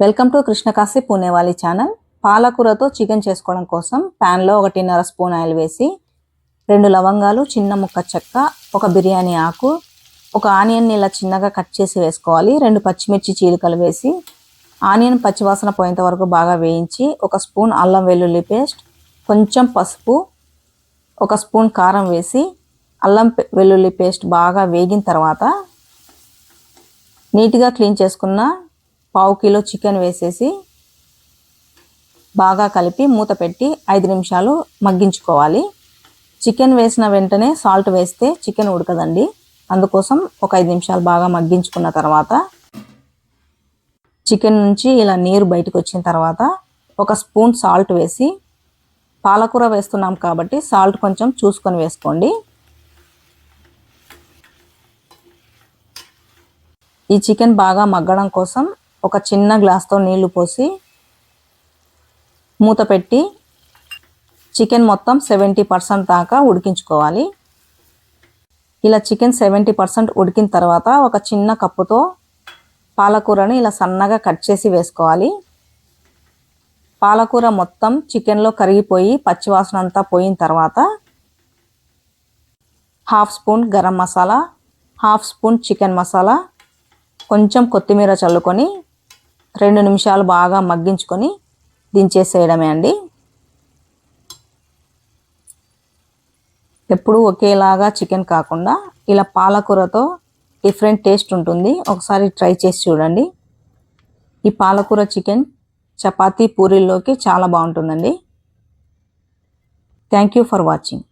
Welcome to Krishnakashi Punewali channel. పాలకూరతో chicken చేసుకోవడం కోసం ప్యాన్లో 1.5 స్పూన్ ఆయిల్ వేసి 2 లవంగాలు, చిన్న ముక్క చెక్క, ఒక బిర్యానీ ఆకు, ఒక ఆనియన్ ఇలా చిన్నగా కట్ చేసి వేసుకోవాలి. 2 పచ్చిమిర్చి చీలికలు వేసి ఆనియన్ పచ్చివాసన పోయేంత వరకు బాగా వేయించి 1 స్పూన్ అల్లం వెల్లుల్లి పేస్ట్, కొంచెం పసుపు, 1 స్పూన్ కారం వేసి అల్లం వెల్లుల్లి పేస్ట్ బాగా వేగిన తర్వాత నీట్గా క్లీన్ చేసుకున్న 1/2 కిలో చికెన్ వేసేసి బాగా కలిపి మూత పెట్టి 5 నిమిషాలు మగ్గించుకోవాలి. చికెన్ వేసిన వెంటనే సాల్ట్ వేస్తే చికెన్ ఉడకదండి. అందుకోసం ఒక 5 నిమిషాలు బాగా మగ్గించుకున్న తర్వాత చికెన్ నుంచి ఇలా నీరు బయటకు వచ్చిన తర్వాత 1 స్పూన్ సాల్ట్ వేసి, పాలకూర వేస్తున్నాం కాబట్టి సాల్ట్ కొంచెం చూసుకొని వేసుకోండి. ఈ చికెన్ బాగా మగ్గడం కోసం ఒక చిన్న గ్లాస్తో నీళ్లు పోసి మూత పెట్టి చికెన్ మొత్తం 70% దాకా ఉడికించుకోవాలి. ఇలా చికెన్ 70% ఉడికిన తర్వాత ఒక చిన్న కప్పుతో పాలకూరని ఇలా సన్నగా కట్ చేసి వేసుకోవాలి. పాలకూర మొత్తం చికెన్లో కరిగిపోయి పచ్చివాసన అంతా పోయిన తర్వాత 1/2 spoon garam masala, 1/2 spoon chicken masala, కొంచెం కొత్తిమీర చల్లుకొని 2 నిమిషాలు బాగా మగ్గించుకొని దించేసేయడమే అండి. ఎప్పుడు ఒకేలాగా చికెన్ కాకుండా ఇలా పాలకూరతో డిఫరెంట్ టేస్ట్ ఉంటుంది. ఒకసారి ట్రై చేసి చూడండి. ఈ పాలకూర చికెన్ చపాతీ, పూరీల్లోకి చాలా బాగుంటుందండి. Thank you for watching.